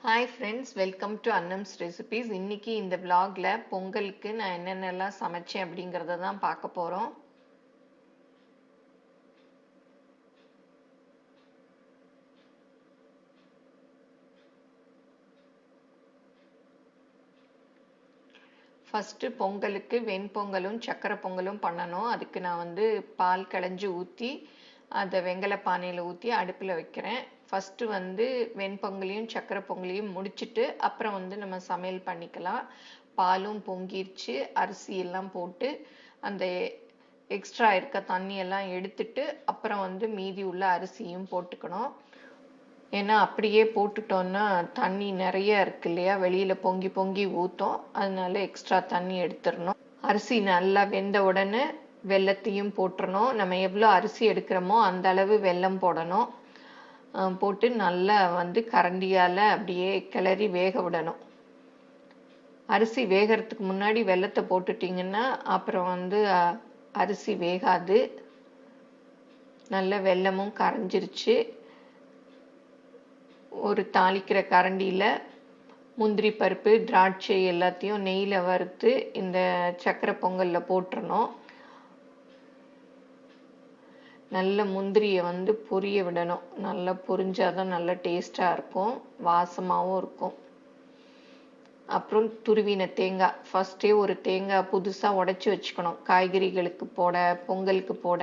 Hi friends, welcome to Annams recipes. இன்னைக்கு இந்த vlogல பொங்கலுக்கு நான் என்னென்னலாம் சமைச்சேன் அப்படிங்கறத தான் பார்க்க போறோம். ஃபர்ஸ்ட் பொங்கலுக்கு வெண்பொங்கலும் சக்கரை பொங்கலும் பண்ணணும். அதுக்கு நான் பால் களைஞ்சு ஊற்றி அதை வெங்கல பானையில் ஊற்றி அடுப்பில் வைக்கிறேன். ஃபர்ஸ்ட் வெண்பொங்கலையும் சக்கரை பொங்கலையும் முடிச்சுட்டு அப்புறம் நம்ம சமையல் பண்ணிக்கலாம். பாலும் பொங்கிருச்சு, அரிசி எல்லாம் போட்டு அந்த எக்ஸ்ட்ரா இருக்க தண்ணியெல்லாம் எடுத்துட்டு அப்புறம் மீதி உள்ள அரிசியும் போட்டுக்கணும். ஏன்னா அப்படியே போட்டுட்டோம்னா தண்ணி நிறைய இருக்கு இல்லையா, வெளியில பொங்கி பொங்கி ஊற்றும். அதனால எக்ஸ்ட்ரா தண்ணி எடுத்துடணும். அரிசி நல்லா வெந்த உடனே வெல்லத்தையும் போட்டுறணும். நம்ம எவ்வளோ அரிசி எடுக்கிறோமோ அந்த அளவு வெல்லம் போடணும். போட்டு நல்லா கரண்டியால் அப்படியே கிளறி வேக விடணும். அரிசி வேகிறதுக்கு முன்னாடி வெல்லத்தை போட்டுட்டிங்கன்னா அப்புறம் அரிசி வேகாது. நல்ல வெல்லமும் கரைஞ்சிருச்சு. ஒரு தாளிக்கிற கரண்டியில் முந்திரி பருப்பு, திராட்சை எல்லாத்தையும் நெய்யில் வறுத்து இந்த சக்கரை பொங்கலில் போட்டுறணும். நல்ல முந்திரியை பொரிய விடணும். நல்லா பொரிஞ்சாதான் நல்ல டேஸ்டாக இருக்கும், வாசமாகவும் இருக்கும். அப்புறம் துருவின தேங்காய், ஃபர்ஸ்டே ஒரு தேங்காய் புதுசாக உடைச்சி வச்சுக்கணும். காய்கறிகளுக்கு போட, பொங்கலுக்கு போட.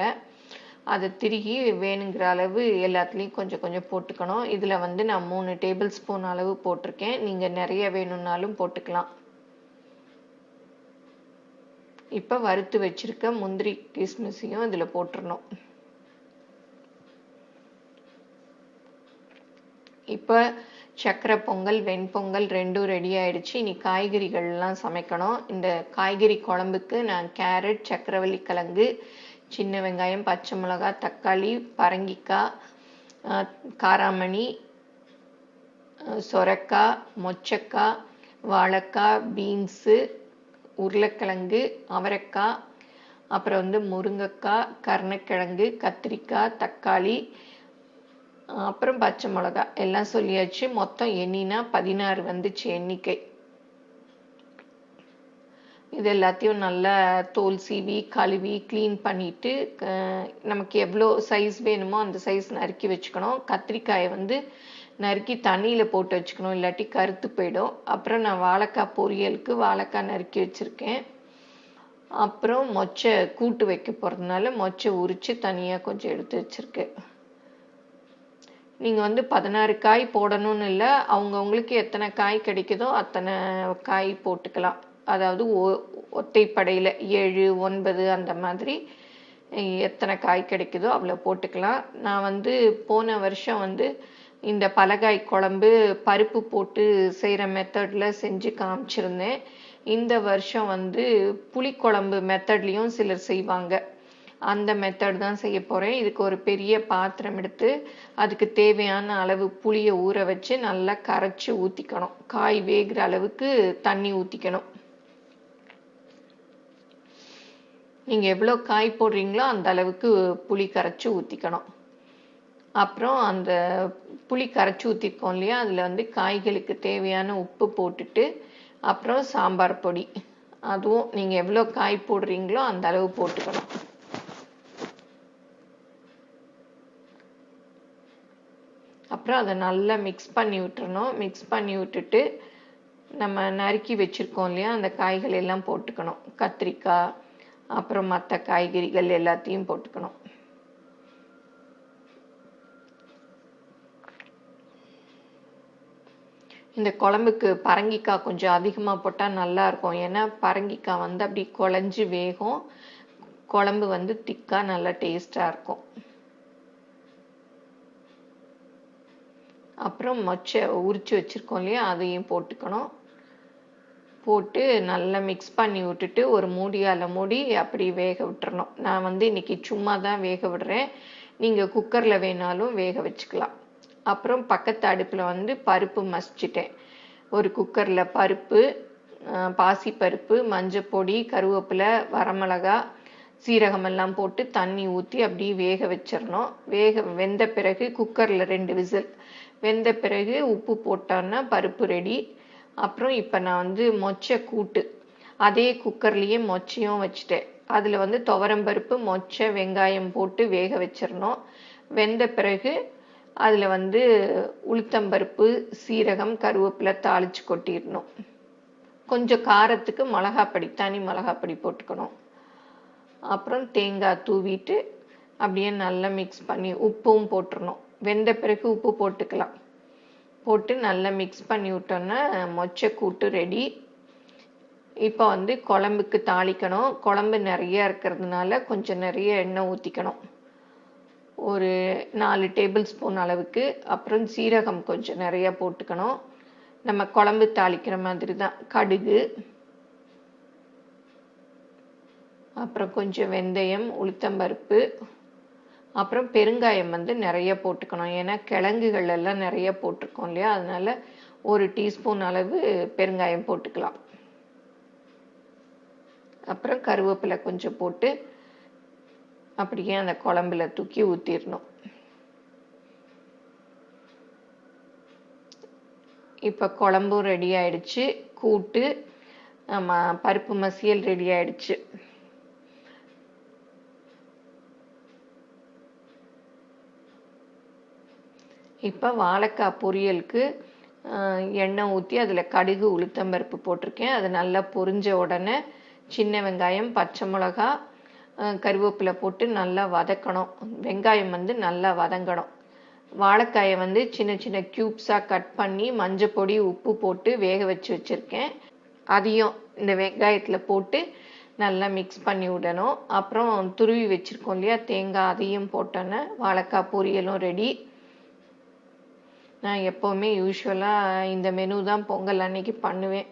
அதை திருகி வேணுங்கிற அளவு எல்லாத்துலேயும் கொஞ்சம் கொஞ்சம் போட்டுக்கணும். இதில் நான் 3 டேபிள் ஸ்பூன் அளவு போட்டிருக்கேன். நீங்கள் நிறைய வேணும்னாலும் போட்டுக்கலாம். இப்போ வறுத்து வச்சிருக்க முந்திரி கிஸ்மிஸையும் இதில் போட்டுடணும். இப்போ சக்கரை பொங்கல், வெண்பொங்கல் ரெண்டும் ரெடி ஆயிடுச்சு. இனி காய்கறிகள்லாம் சமைக்கணும். இந்த காய்கறி குழம்புக்கு நான் கேரட், சக்கரவள்ளி கிழங்கு, சின்ன வெங்காயம், பச்சை மிளகாய், தக்காளி, பரங்கிக்காய், காராமணி, சொரக்காய், மொச்சக்காய், வாழைக்காய், பீன்ஸு, உருளைக்கிழங்கு, அவரைக்காய், அப்புறம் முருங்கைக்காய், கருணக்கிழங்கு, கத்திரிக்காய், தக்காளி, அப்புறம் பச்சை மிளகாய் எல்லாம் சொல்லியாச்சு. மொத்தம் எண்ணினா 16 வந்துச்சு எண்ணிக்கை. இது எல்லாத்தையும் நல்லா தோல் சீவி கழுவி க்ளீன் பண்ணிட்டு நமக்கு எவ்வளோ சைஸ் வேணுமோ அந்த சைஸ் நறுக்கி வச்சுக்கணும். கத்திரிக்காயை நறுக்கி தண்ணியில் போட்டு வச்சுக்கணும், இல்லாட்டி கருத்து போயிடும். அப்புறம் நான் வாழைக்காய் பொரியலுக்கு வாழைக்காய் நறுக்கி வச்சுருக்கேன். அப்புறம் மொச்சை கூட்டு வைக்க போகிறதுனால மொச்சை உரித்து தனியாக கொஞ்சம் எடுத்து வச்சுருக்கேன். நீங்கள் 16 காய் போடணும்னு இல்லை, அவங்கவுங்களுக்கு எத்தனை காய் கிடைக்குதோ அத்தனை காய் போட்டுக்கலாம். அதாவது ஒத்தைப்படையில் 7, 9 அந்த மாதிரி எத்தனை காய் கிடைக்குதோ அவ்வளோ போட்டுக்கலாம். நான் போன வருஷம் இந்த பலகாய் குழம்பு பருப்பு போட்டு செய்கிற மெத்தடில் செஞ்சு காமிச்சிருந்தேன். இந்த வருஷம் புளிக்குழம்பு மெத்தட்லேயும் சிலர் செய்வாங்க. அந்த மெத்தட் தான் செய்ய போகிறேன். இதுக்கு ஒரு பெரிய பாத்திரம் எடுத்து அதுக்கு தேவையான அளவு புளியை ஊற வச்சு நல்லா கரைச்சி ஊற்றிக்கணும். காய் வேகிற அளவுக்கு தண்ணி ஊற்றிக்கணும். நீங்கள் எவ்வளோ காய் போடுறீங்களோ அந்த அளவுக்கு புளி கரைச்சி ஊற்றிக்கணும். அப்புறம் அந்த புளி கரைச்சி ஊற்றிருக்கோம் இல்லையா, அதில் காய்களுக்கு தேவையான உப்பு போட்டுட்டு அப்புறம் சாம்பார் பொடி, அதுவும் நீங்கள் எவ்வளோ காய் போடுறீங்களோ அந்த அளவு போட்டுக்கணும். அப்புறம் அதை நல்லா மிக்ஸ் பண்ணி விட்டுறணும். மிக்ஸ் பண்ணி விட்டுட்டு நம்ம நறுக்கி வச்சுருக்கோம் இல்லையா அந்த காய்கள் எல்லாம் போட்டுக்கணும். கத்திரிக்காய், அப்புறம் மற்ற காய்கறிகள் எல்லாத்தையும் போட்டுக்கணும். இந்த குழம்புக்கு பரங்கிக்காய் கொஞ்சம் அதிகமாக போட்டால் நல்லாயிருக்கும். ஏன்னா பரங்கிக்காய் அப்படி குழஞ்சி வேகும். குழம்பு திக்காக நல்லா டேஸ்டாக இருக்கும். அப்புறம் மொச்சை உரித்து வச்சுருக்கோம் இல்லையா அதையும் போட்டுக்கணும். போட்டு நல்லா மிக்ஸ் பண்ணி விட்டுட்டு ஒரு மூடியால் மூடி அப்படி வேக விட்டுறணும். நான் இன்னைக்கு சும்மா தான் வேக விடுறேன். நீங்கள் குக்கரில் வேணாலும் வேக வச்சுக்கலாம். அப்புறம் பக்கத்து அடுப்பில் பருப்பு மசிச்சிட்டேன். ஒரு குக்கரில் பருப்பு, பாசிப்பருப்பு, மஞ்சப்பொடி, கருவேப்பிலை, வரமிளகாய், சீரகம் எல்லாம் போட்டு தண்ணி ஊற்றி அப்படியே வேக வச்சிடணும். வெந்த பிறகு குக்கரில் 2 விசில் வெந்த பிறகு உப்பு போட்டோன்னா பருப்பு ரெடி. அப்புறம் இப்போ நான் வந்து மொச்சை கூட்டு அதே குக்கர்லேயே மொச்சையும் வச்சுட்டேன். அதில் வந்து துவரம்பருப்பு, மொச்சை, வெங்காயம் போட்டு வேக வச்சிடணும். வெந்த பிறகு அதில் வந்து உளுத்தம்பருப்பு, சீரகம், கருவேப்பிலை தாளித்து கொட்டிடணும். கொஞ்சம் காரத்துக்கு மிளகாப்பொடி, தனி மிளகாப்பொடி போட்டுக்கணும். அப்புறம் தேங்காய் தூவிட்டு அப்படியே நல்லா மிக்ஸ் பண்ணி உப்பும் போட்டுடணும். வெந்த பிறகு உப்பு போட்டுக்கலாம். போட்டு நல்லா மிக்ஸ் பண்ணி விட்டோன்னா மொச்சை கூட்டு ரெடி. இப்போ வந்து குழம்புக்கு தாளிக்கணும். குழம்பு நிறைய இருக்கிறதுனால கொஞ்சம் நிறைய எண்ணெய் ஊற்றிக்கணும். ஒரு 4 டேபிள் ஸ்பூன் அளவுக்கு. அப்புறம் சீரகம் கொஞ்சம் நிறைய போட்டுக்கணும். நம்ம குழம்பு தாளிக்கிற மாதிரி தான். கடுகு, அப்புறம் கொஞ்சம் வெந்தயம், உளுத்தம்பருப்பு, அப்புறம் பெருங்காயம் வந்து நிறைய போட்டுக்கணும். ஏன்னா கிழங்குகள் எல்லாம் நிறைய போட்டிருக்கோம் இல்லையா, அதனால 1 டீஸ்பூன் அளவு பெருங்காயம் போட்டுக்கலாம். அப்புறம் கருவேப்பிலை கொஞ்சம் போட்டு அப்படியே அந்த குழம்புல தூக்கி ஊற்றிடணும். இப்போ குழம்பும் ரெடி ஆயிடுச்சு. கூட்டு பருப்பு மசியல் ரெடி ஆயிடுச்சு. இப்போ வாழைக்காய் பொரியலுக்கு எண்ணெய் ஊற்றி அதில் கடுகு, உளுத்தம்பருப்பு போட்டிருக்கேன். அது நல்லா பொரிஞ்ச உடனே சின்ன வெங்காயம், பச்சை மிளகா, கருவேப்பிலை போட்டு நல்லா வதக்கணும். வெங்காயம் வந்து நல்லா வதங்கணும். வாழைக்காயை வந்து சின்ன சின்ன க்யூப்ஸாக கட் பண்ணி மஞ்சள் பொடி, உப்பு போட்டு வேக வச்சுருக்கேன். அதையும் இந்த வெங்காயத்தில் போட்டு நல்லா மிக்ஸ் பண்ணி விடணும். அப்புறம் துருவி வச்சுருக்கோம் இல்லையா தேங்காய், அதையும் போட்டோன்னே வாழைக்காய் பொரியலும் ரெடி. நான் எப்போவுமே யூஸ்வலாக இந்த மெனு தான் பொங்கல் அன்னைக்கு பண்ணுவேன்.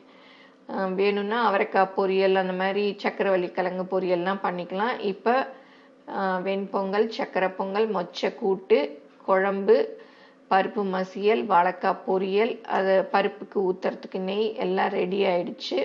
வேணும்னா அவரைக்காய் பொரியல், அந்த மாதிரி சக்கரவள்ளி கிழங்கு பொரியல்லாம் பண்ணிக்கலாம். இப்போ வெண்பொங்கல், சக்கரை பொங்கல், மொச்சை கூட்டு, குழம்பு, பருப்பு மசியல், வாழைக்காய் பொரியல், அதை பருப்புக்கு ஊற்றுறதுக்கு நெய் எல்லாம் ரெடி ஆயிடுச்சு.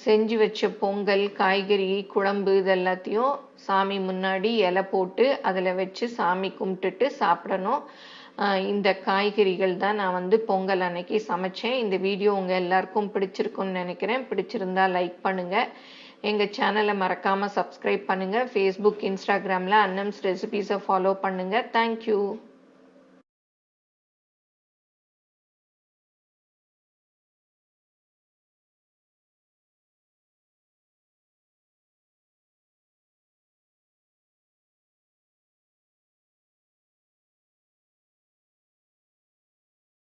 செஞ்சு வச்ச பொங்கல், காய்கறி, குழம்பு இது எல்லாத்தையும் சாமி முன்னாடி இலை போட்டு அதில் வச்சு சாமி கும்பிட்டுட்டு சாப்பிடணும். இந்த காய்கறிகள் தான் நான் வந்து பொங்கல் அன்னைக்கு சமைச்சேன். இந்த வீடியோ உங்கள் எல்லாருக்கும் பிடிச்சிருக்குன்னு நினைக்கிறேன். பிடிச்சிருந்தா லைக் பண்ணுங்கள். எங்கள் சேனலை மறக்காமல் சப்ஸ்கிரைப் பண்ணுங்கள். ஃபேஸ்புக், இன்ஸ்டாகிராமில் அன்னம்ஸ் ரெசிபீஸை ஃபாலோ பண்ணுங்கள். தேங்க்யூ.